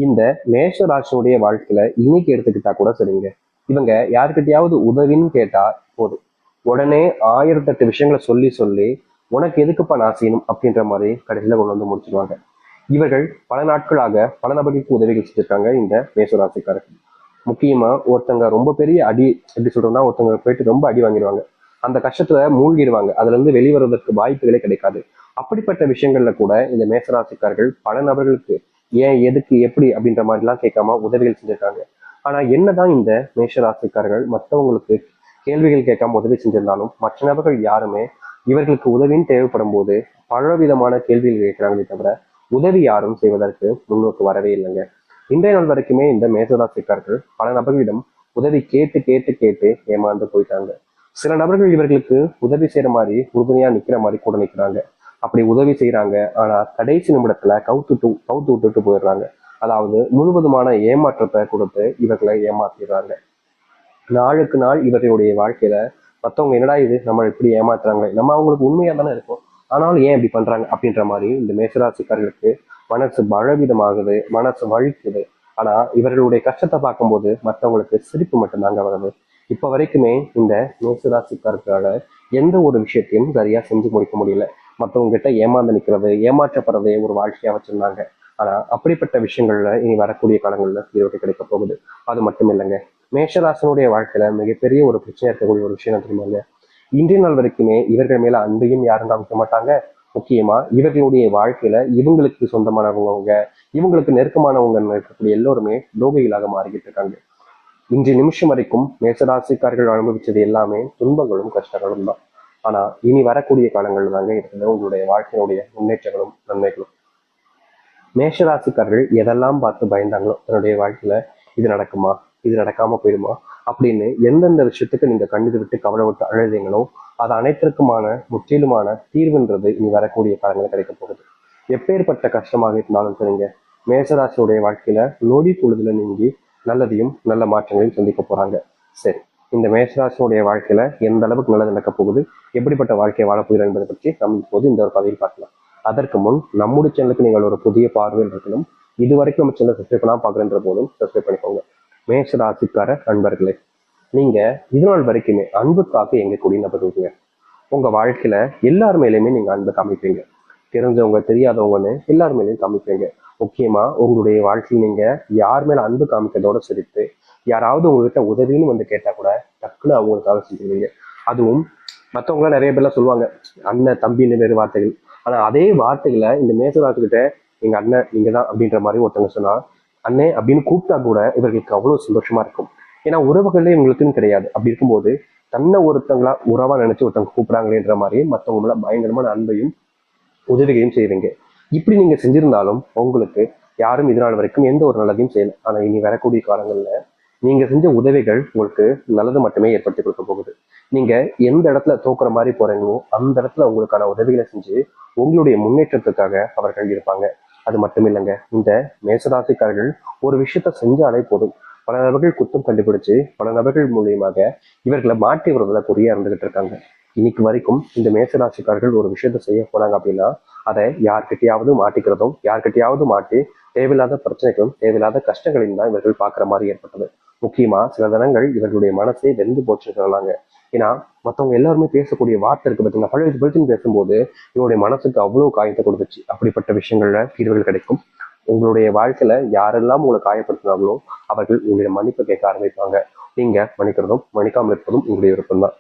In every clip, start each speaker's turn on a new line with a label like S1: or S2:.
S1: இந்த மேஷ ராசினுடைய வாழ்க்கையில இன்னைக்கு எடுத்துக்கிட்டா கூட சரிங்க. இவங்க யாருக்கிட்டையாவது உதவின்னு கேட்டா போதும், உடனே 1008 விஷயங்களை சொல்லி சொல்லி உனக்கு எதுக்குப்பா நான் செய்யணும் அப்படின்ற மாதிரி கடைசியில கொண்டு வந்து முடிச்சிருவாங்க. இவர்கள் பல நாட்களாக பல நபர்களுக்கு உதவிகள் செஞ்சிருக்காங்க இந்த மேஷராசிக்காரர்கள். முக்கியமா ஒருத்தங்க ரொம்ப பெரிய அடி, எப்படி சொல்றோம்னா ஒருத்தங்க போயிட்டு ரொம்ப அடி வாங்கிடுவாங்க, அந்த கஷ்டத்துல மூழ்கிடுவாங்க, அதுல இருந்து வெளிவருவதற்கு வாய்ப்புகளே கிடைக்காது. அப்படிப்பட்ட விஷயங்கள்ல கூட இந்த மேசராசிக்காரர்கள் பல நபர்களுக்கு ஏன் எதுக்கு எப்படி அப்படின்ற மாதிரிலாம் கேட்காம உதவிகள் செஞ்சிருக்காங்க. ஆனா என்னதான் இந்த மேஷராசிக்காரர்கள் மற்றவங்களுக்கு கேள்விகள் கேட்காம உதவி செஞ்சிருந்தாலும் மற்ற நபர்கள் யாருமே இவர்களுக்கு உதவின்னு தேவைப்படும் போது பலவிதமான கேள்விகள் கேட்கிறாங்களே தவிர உதவி யாரும் செய்வதற்கு முன்னோக்கு வரவே இல்லைங்க. இன்றைய நாள் வரைக்குமே இந்த மேசராசிக்காரர்கள் பல நபர்களிடம் உதவி கேட்டு கேட்டு கேட்டு ஏமாந்து போயிட்டாங்க. சில நபர்கள் இவர்களுக்கு உதவி செய்யற மாதிரி உறுதுணையா நிக்கிற மாதிரி கூட நிக்கிறாங்க. அப்படி உதவி செய்யறாங்க, ஆனா கடைசி நிமிடத்துல கவுத்து விட்டுட்டு போயிடுறாங்க. அதாவது முழுவதுமான ஏமாற்றத்தை கொடுத்து இவர்களை ஏமாத்திடுறாங்க. நாளுக்கு நாள் இவர்களுடைய வாழ்க்கையில மற்றவங்க என்னடா இது நம்ம இப்படி ஏமாத்துறாங்க, நம்ம அவங்களுக்கு உண்மையா தானே இருக்கும், ஆனாலும் ஏன் இப்படி பண்றாங்க அப்படின்ற மாதிரி இந்த மேசராசிக்காரர்களுக்கு மனசு பலவிதமாகுது, மனசு வலிக்குது. ஆனா இவர்களுடைய கஷ்டத்தை பார்க்கும்போது மற்றவங்களுக்கு சிரிப்பு மட்டும்தாங்க வருது. இப்ப வரைக்குமே இந்த மேசராசிக்காரர்களால எந்த ஒரு விஷயத்தையும் சரியா செஞ்சு முடிக்க முடியல. மற்றவங்க கிட்ட ஏமாந்து நிற்கிறது, ஏமாற்றப்படுறதே ஒரு வாழ்க்கையா வச்சிருந்தாங்க. ஆனா அப்படிப்பட்ட விஷயங்கள்ல இனி வரக்கூடிய காலங்கள்ல தீர்வு கிடைக்க போகுது. அது மட்டும் இல்லைங்க, மேஷராசனுடைய வாழ்க்கையில மிகப்பெரிய ஒரு பிரச்சனை இருக்கக்கூடிய ஒரு விஷயம் தெரியுமாங்க, இன்றைய நாள் வரைக்குமே இவர்கள் மேல அன்பையும் யாரும் காமிக்க மாட்டாங்க. முக்கியமா இவர்களுடைய வாழ்க்கையில இவங்களுக்கு சொந்தமானவங்க, இவங்களுக்கு நெருக்கமானவங்க இருக்கக்கூடிய எல்லோருமே லோகிகளாக மாறிக்கிட்டு இருக்காங்க. இன்றைய நிமிஷம் வரைக்கும் மேசராசிக்காரர்கள் அனுபவிச்சது எல்லாமே துன்பங்களும் கஷ்டங்களும் தான். ஆனா இனி வரக்கூடிய காலங்கள் தாங்க இருக்குது உங்களுடைய வாழ்க்கையினுடைய முன்னேற்றங்களும் நன்மைகளும். மேஷராசிக்காரர்கள் எதெல்லாம் பார்த்து பயந்தாங்களோ தன்னுடைய வாழ்க்கையில, இது நடக்குமா, இது நடக்காம போயிடுமா அப்படின்னு எந்தெந்த விஷயத்துக்கு நீங்க கண்ணீர் விட்டு கவலை விட்டு அழுதீங்களோ அது அனைத்திற்குமான முற்றிலுமான தீர்வுன்றது இனி வரக்கூடிய காலங்களில் கிடைக்க போகுது. எப்பேற்பட்ட கஷ்டமாக இருந்தாலும் சரிங்க, மேசராசியுடைய வாழ்க்கையில நொடி பொழுதுல நீங்கி நல்லதையும் நல்ல மாற்றங்களையும் சந்திக்க போறாங்க. சரி, இந்த மேசராசியுடைய வாழ்க்கையில எந்த அளவுக்கு நல்லது நடக்க போகுது, எப்படிப்பட்ட வாழ்க்கையை வாழ போகிறோம் என்பதை பற்றி நம்ம இப்போது இந்த ஒரு பதிவில் பார்க்கலாம். அதற்கு முன் நம்முடைய சேனலுக்கு நீங்கள் ஒரு புதிய பார்வையில் இருக்கணும். இது வரைக்கும் நம்ம சேனல் சப்ஸ்கிரைப் பண்ணாம பார்க்குறன்ற போதும் சப்ஸ்கிரைப் பண்ணிக்கோங்க. மேஷ ராசிக்கார நண்பர்களே, நீங்க இது நாள் வரைக்குமே அன்புக்காக எங்க கூடிய நபருங்க. உங்க வாழ்க்கையில எல்லார் மேலேயுமே நீங்க அன்பு காமிப்பீங்க, தெரிஞ்சவங்க தெரியாதவங்கன்னு எல்லார் மேலேயும் காமிப்பீங்க. முக்கியமா உங்களுடைய வாழ்க்கையில் நீங்க யார் மேல அன்பு காமிக்கிறதோட சரித்து, யாராவது உங்ககிட்ட உதவின்னு வந்து கேட்டா கூட டக்குன்னு அவங்களுக்காக செஞ்சுருவீங்க. அதுவும் மற்றவங்களாம் நிறைய பேர்லாம் சொல்லுவாங்க அண்ணன் தம்பின்னு வேறு வார்த்தைகள், ஆனா அதே வார்த்தைகளை இந்த மேசராசிக்கிட்ட எங்க அண்ணன் நீங்க தான் அப்படின்ற மாதிரி ஒருத்தவங்க சொன்னா அண்ணே அப்படின்னு கூப்பிட்டா கூட இவர்களுக்கு அவ்வளவு சந்தோஷமா இருக்கும். ஏன்னா உறவுகளே இவங்களுக்குன்னு கிடையாது. அப்படி இருக்கும்போது தன்னை ஒருத்தங்களா உறவா நினைச்சு ஒருத்தவங்க கூப்பிடாங்களேன்ற மாதிரி மற்றவங்கள பயங்கரமான அன்பையும் உதவிகளையும் செய்வீங்க. இப்படி நீங்க செஞ்சிருந்தாலும் உங்களுக்கு யாரும் இதனால் வரைக்கும் எந்த ஒரு நல்லதையும் செய்யல. ஆனா இனி வரக்கூடிய காலங்கள்ல நீங்க செஞ்ச உதவிகள் உங்களுக்கு நல்லது மட்டுமே ஏற்படுத்தி கொடுக்க போகுது. நீங்க எந்த இடத்துல தோக்குற மாதிரி போறீங்களோ அந்த இடத்துல உங்களுக்கான உதவிகளை செஞ்சு உங்களுடைய முன்னேற்றத்துக்காக அவர்கள் இருப்பாங்க. அது மட்டும் இல்லைங்க, இந்த மேசராசிக்காரர்கள் ஒரு விஷயத்த செஞ்சாலே போதும், பல நபர்கள் குற்றம் கண்டுபிடிச்சு பல நபர்கள் மூலியமாக இவர்களை மாற்றி வருவதில் குறியா இருந்துகிட்டு இருக்காங்க. இன்னைக்கு வரைக்கும் இந்த மேசராசிக்காரர்கள் ஒரு விஷயத்த செய்ய போனாங்க அப்படின்னா அதை யார்கிட்டயாவது மாட்டிக்கிறதும் யார்கிட்டயாவது மாட்டி தேவையில்லாத பிரச்சனைகளும் தேவையில்லாத கஷ்டங்களையும் தான் இவர்கள் பார்க்குற மாதிரி ஏற்பட்டது. முக்கியமா சில தினங்கள் இவர்களுடைய மனசே வெந்து போச்சுன்னு சொல்லலாங்க. ஏன்னா மற்றவங்க எல்லாருமே பேசக்கூடிய வார்த்தை இருக்கு பார்த்தீங்கன்னா, பழைய பழுத்துன்னு பேசும்போது இவருடைய மனசுக்கு அவ்வளவு காயத்தை கொடுத்துச்சு. அப்படிப்பட்ட விஷயங்கள்ல தீர்வுகள் கிடைக்கும். உங்களுடைய வாழ்க்கையில யாரெல்லாம் உங்களை காயப்படுத்தினாங்களோ அவர்கள் உங்களுடைய மன்னிப்பு கேட்க ஆரம்பிப்பாங்க. நீங்க மன்னிக்கிறதும் மன்னிக்காமல் இருப்பதும் உங்களுடைய விருப்பம் தான்.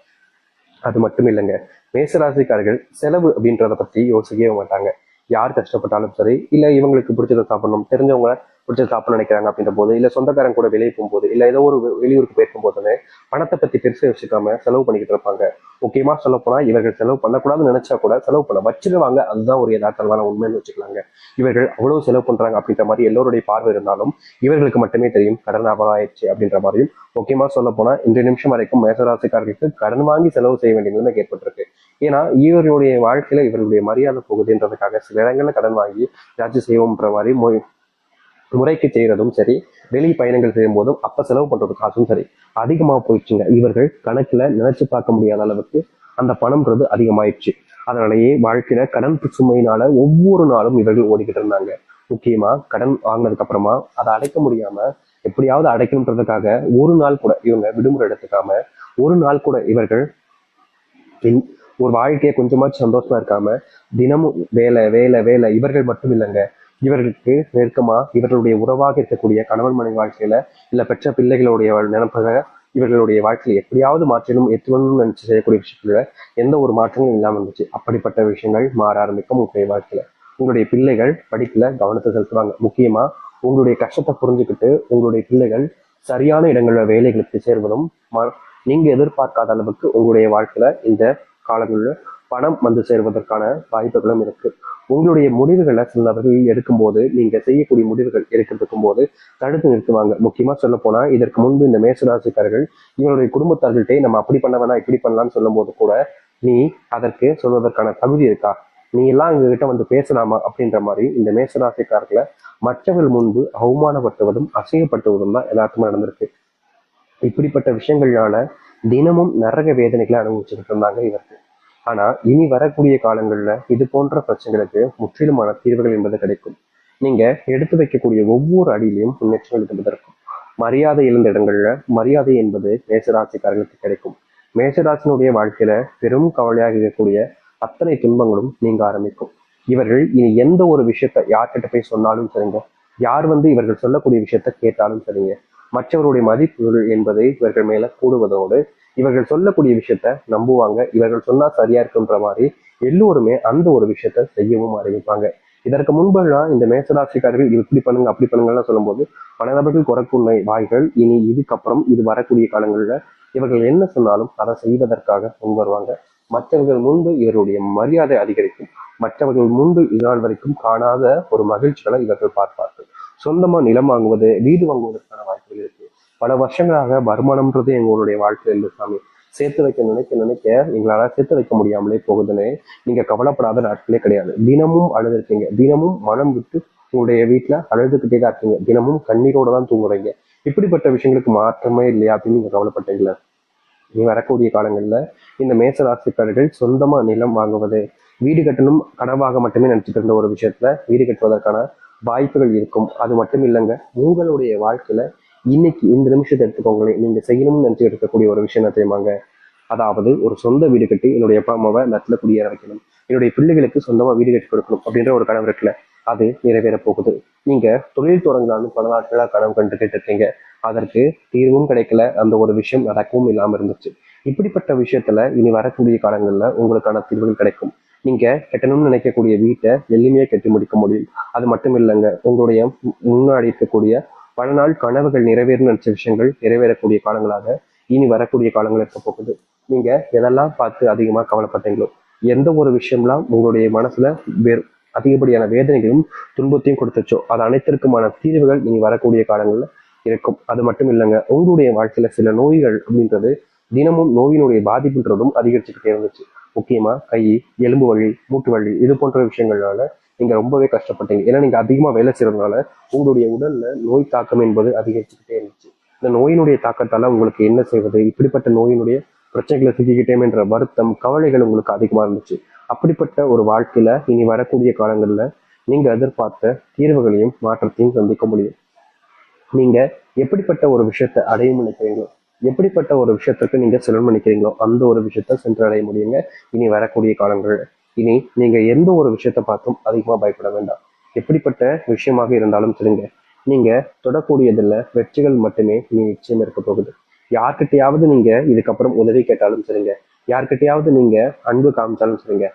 S1: அது மட்டும் இல்லைங்க, மேசராசிக்காரர்கள் செலவு அப்படின்றத பத்தி யோசிக்கவே மாட்டாங்க. யார் கஷ்டப்பட்டாலும் சரி, இல்ல இவங்களுக்கு பிடிச்சதை சாப்பிடணும், தெரிஞ்சவங்க பிடிச்சதை சாப்பிட நினைக்கிறாங்க அப்படின்ற போது, இல்ல சொந்தக்காரங்க கூட வெளியே போகும்போது, இல்ல ஏதோ ஒரு வெளியூருக்கு போயிருக்கும் போதுன்னு பணத்தை பத்தி பெருசா யோசிக்காம செலவு பண்ணிக்கிட்டு இருப்பாங்க. முக்கியமா சொல்ல போனா இவர்கள் செலவு பண்ணக்கூடாதுன்னு நினைச்சா கூட செலவு பண்ண வச்சிருவாங்க. அதுதான் ஒரு யதார்த்தமான உண்மைன்னு வச்சுக்கலாங்க. இவர்கள் அவ்வளவு செலவு பண்றாங்க அப்படின்ற மாதிரி எல்லோருடைய பார்வை இருந்தாலும் இவர்களுக்கு மட்டுமே தெரியும் கடன் ஆயிடுச்சு அப்படின்ற மாதிரியும். முக்கியமா சொல்ல போனா இந்த நிமிஷம் வரைக்கும் மேசராசிக்காரர்களுக்கு கடன் வாங்கி செலவு செய்ய வேண்டிய நிலைமை ஏற்பட்டிருக்கு. ஏன்னா இவர்களுடைய வாழ்க்கையில இவர்களுடைய மரியாதை போகுதுன்றதுக்காக சில இடங்கள்ல கடன் வாங்கி ஏதாச்சும் செய்வோம்ன்ற மாதிரி முறைக்கு செய்யறதும் சரி, வெளி பயணங்கள் செய்யும் போதும் அப்ப செலவு பண்றது காசும் சரி அதிகமா போயிடுச்சுங்க. இவர்கள் கணக்குல நினைச்சு பார்க்க முடியாத அளவுக்கு அந்த பணம்ன்றது அதிகமாயிடுச்சு. அதனாலேயே வாழ்க்கையில கடன் சுமையினால ஒவ்வொரு நாளும் இவர்கள் ஓடிக்கிட்டு இருந்தாங்க. முக்கியமா கடன் வாங்கினதுக்கு அப்புறமா அதை அடைக்க முடியாம எப்படியாவது அடைக்கணுன்றதுக்காக ஒரு நாள் கூட இவங்க விடுமுறை எடுத்துக்காம ஒரு நாள் கூட இவர்கள் ஒரு வாழ்க்கையை கொஞ்சமாச்சும் சந்தோஷமா இருக்காம தினமும் வேலை வேலை வேலை. இவர்கள் மட்டும் இல்லைங்க, இவர்களுக்கு நெருக்கமா இவர்களுடைய உறவாக இருக்கக்கூடிய கணவன் மனைவி வாழ்க்கையில இல்ல பெற்ற பிள்ளைகளுடைய நினைப்பக இவர்களுடைய வாழ்க்கையில எப்படியாவது மாற்றணும் எத்தணும்னு நினைச்சு செய்யக்கூடிய விஷயத்துல எந்த ஒரு மாற்றமும் இல்லாம இருந்துச்சு. அப்படிப்பட்ட விஷயங்கள் மாற ஆரம்பிக்கும் உங்களுடைய வாழ்க்கையில. உங்களுடைய பிள்ளைகள் படிப்புல கவனத்தை செலுத்துவாங்க. முக்கியமா உங்களுடைய கஷ்டத்தை புரிஞ்சுக்கிட்டு உங்களுடைய பிள்ளைகள் சரியான இடங்கள்ல வேலைகளுக்கு சேர்வதும் நீங்க எதிர்பார்க்காத அளவுக்கு உங்களுடைய வாழ்க்கையில இந்த காலங்களில் பணம் வந்து சேர்வதற்கான வாய்ப்புகளும் இருக்கு. உங்களுடைய முடிவுகளை சில நபர்கள் எடுக்கும்போது நீங்க செய்யக்கூடிய முடிவுகள் எடுக்கிறதுக்கும் போது தடுத்து நிறுத்துவாங்க. முக்கியமா சொல்ல போனா இதற்கு முன்பு இந்த மேசராசிக்காரர்கள் இவருடைய குடும்பத்தார்கள்ட்டே நம்ம அப்படி பண்ண வேணா இப்படி பண்ணலாம்னு சொல்லும் போது கூட நீ அதற்கு சொல்வதற்கான தகுதி இருக்கா, நீ எல்லாம் எங்ககிட்ட வந்து பேசலாமா அப்படின்ற மாதிரி இந்த மேசராசிக்காரர்களை மற்றவர்கள் முன்பு அவமானப்படுத்துவதும் அசிங்கப்படுத்துவதும் தான் எல்லாருக்குமே நடந்திருக்கு. இப்படிப்பட்ட விஷயங்கள்னால தினமும் நரக வேதனைகளை அனுபவிச்சுக்கிட்டு இருந்தாங்க இவர்கள். ஆனா இனி வரக்கூடிய காலங்கள்ல இது போன்ற பிரச்சனைகளுக்கு முற்றிலுமான தீர்வுகள் என்பது கிடைக்கும். நீங்க எடுத்து வைக்கக்கூடிய ஒவ்வொரு அடியிலையும் முன்னேற்றங்கள் என்பதற்கும் மரியாதை இழந்த இடங்கள்ல மரியாதை என்பது மேசராசிக்காரர்களுக்கு கிடைக்கும். மேசராசினுடைய வாழ்க்கையில பெரும் கவலையாக இருக்கக்கூடிய அத்தனை துன்பங்களும் நீங்க ஆரம்பிக்கும். இவர்கள் இனி எந்த ஒரு விஷயத்த யார்கிட்ட போய் சொன்னாலும் சரிங்க, யார் வந்து இவர்கள் சொல்லக்கூடிய விஷயத்த கேட்டாலும் சரிங்க, மற்றவருடைய மதிப்புகள் என்பதை இவர்கள் மேல கூடுவதோடு இவர்கள் சொல்லக்கூடிய விஷயத்த நம்புவாங்க. இவர்கள் சொன்னா சரியா இருக்குன்ற மாதிரி எல்லோருமே அந்த ஒரு விஷயத்த செய்யவும் ஆரம்பிப்பாங்க. இதற்கு முன்பெல்லாம் இந்த மேசராசிக்காரர்கள் இப்படி பண்ணுங்க அப்படி பண்ணுங்கன்னு சொல்லும்போது பல நபர்கள் குறைக்குள்ள வாய்கள் இனி இதுக்கப்புறம் இது வரக்கூடிய காலங்கள்ல இவர்கள் என்ன சொன்னாலும் அதை செய்வதற்காக முன் வருவாங்க. மற்றவர்கள் முன்பு இவருடைய மரியாதை அதிகரிக்கும். மற்றவர்கள் முன்பு இதனால் வரைக்கும் காணாத ஒரு மகிழ்ச்சிகளை இவர்கள் பார்ப்பார்கள். சொந்தமா நிலம் வாங்குவது வீடு வாங்குவதற்கான வாய்ப்புகள் இருக்கு. பல வருஷங்களாக வருமானம்ன்றது எங்களுடைய வாழ்க்கையில் இருந்து சாமி சேர்த்து வைக்க நினைக்க நினைக்க எங்களால சேர்த்து வைக்க முடியாமலே போகுதுன்னு நீங்க கவலைப்படாத நாட்களே கிடையாது. தினமும் அழுதுருக்கீங்க, தினமும் மனம் விட்டு உங்களுடைய வீட்டுல அழுதுகிட்டே தான் இருக்கீங்க, தினமும் கண்ணீரோட தான் தூங்குறீங்க. இப்படிப்பட்ட விஷயங்களுக்கு மாற்றமே இல்லையா அப்படின்னு நீங்க கவலைப்பட்டீங்களா? நீ வரக்கூடிய காலங்கள்ல இந்த மேசராசிக்காரர்கள் சொந்தமா நிலம் வாங்குவது வீடு கட்டணும் கனவாக மட்டுமே நினைச்சிட்டு இருந்த ஒரு விஷயத்துல வீடு கட்டுவதற்கான வாய்ப்புகள் இருக்கும். அது மட்டும் இல்லைங்க, உங்களுடைய வாழ்க்கையில இன்னைக்கு இந்த நிமிஷத்தை எடுத்துக்கோங்களேன், நீங்க செய்யணும்னு நினைச்சு இருக்கக்கூடிய ஒரு விஷயம் என்ன தெரியுமாங்க? அதாவது ஒரு சொந்த வீடு கட்டி என்னுடைய அப்பா அம்மாவை நத்துல குடியேற வைக்கணும், என்னுடைய பிள்ளைகளுக்கு சொந்தமா வீடு கட்டி கொடுக்கணும் அப்படின்ற ஒரு கனவு இருக்குல்ல, அது நிறைவேற போகுது. நீங்க தொழில் தொடங்கலான்னு பல நாட்களா கனவு கண்டுகிட்டு இருக்கீங்க, அதற்கு தீர்வும் கிடைக்கல, அந்த ஒரு விஷயம் நடக்கவும் இல்லாம இருந்துச்சு. இப்படிப்பட்ட விஷயத்துல இனி வரக்கூடிய காலங்கள்ல உங்களுக்கான தீர்வுகள் கிடைக்கும். நீங்க கட்டணும்னு நினைக்கக்கூடிய வீட்டை எளிமையா கட்டி முடிக்க முடியும். அது மட்டும் இல்லைங்க, உங்களுடைய முன்னாடி இருக்கக்கூடிய பல நாள் கனவுகள் நிறைவேறும் நினைச்ச விஷயங்கள் நிறைவேறக்கூடிய காலங்களாக இனி வரக்கூடிய காலங்கள் இருக்க போகுது. நீங்க எதெல்லாம் பார்த்து அதிகமா கவலைப்பட்டீங்களோ, எந்த ஒரு விஷயம்லாம் உங்களுடைய மனசுல அதிகப்படியான வேதனைகளும் துன்பத்தையும் கொடுத்துச்சோ அது அனைத்திற்குமான தீர்வுகள் இனி வரக்கூடிய காலங்கள்ல இருக்கும். அது மட்டும் இல்லைங்க, உங்களுடைய வாழ்க்கையில சில நோய்கள் அப்படின்றது தினமும் நோயினுடைய பாதிப்புன்றதும் அதிகரிச்சுக்கிட்டே இருந்துச்சு. முக்கியமா கை, எலும்பு வலி, மூட்டு வலி இது போன்ற விஷயங்கள்னால நீங்க ரொம்பவே கஷ்டப்பட்டீங்க. ஏன்னா நீங்க அதிகமா வேலை செய்யறதுனால உங்களுடைய உடல்ல நோய் தாக்கம் என்பது அதிகரிச்சுக்கிட்டே இருந்துச்சு. இந்த நோயினுடைய தாக்கத்தால உங்களுக்கு என்ன செய்வது, இப்படிப்பட்ட நோயினுடைய பிரச்சனைகளை சிக்கிக்கிட்டேன்ற வருத்தம் கவலைகள் உங்களுக்கு அதிகமா இருந்துச்சு. அப்படிப்பட்ட ஒரு வாழ்க்கையில இனி வரக்கூடிய காலங்கள்ல நீங்க எதிர்பார்த்த தீர்வுகளையும் மாற்றத்தையும் சந்திக்க முடியும். நீங்க எப்படிப்பட்ட ஒரு விஷயத்தை அடைய நினைக்கிறீங்களோ, எப்படிப்பட்ட ஒரு விஷயத்துக்கு நீங்க செலவு பண்ணிக்கிறீங்களோ அந்த ஒரு விஷயத்த சென்றடைய முடியுங்க இனி வரக்கூடிய காலங்கள். இனி நீங்க எந்த ஒரு விஷயத்த பார்த்தும் அதிகமா பயப்பட வேண்டாம். எப்படிப்பட்ட விஷயமாக இருந்தாலும் சரிங்க, நீங்க தொடக்கூடியதில் வெற்றிகள் மட்டுமே இனி நிச்சயம் இருக்க போகுது. யார்கிட்டையாவது நீங்க இதுக்கப்புறம் உதவி கேட்டாலும் சரிங்க, யார்கிட்டையாவது நீங்க அன்பு காமிச்சாலும் சரிங்க,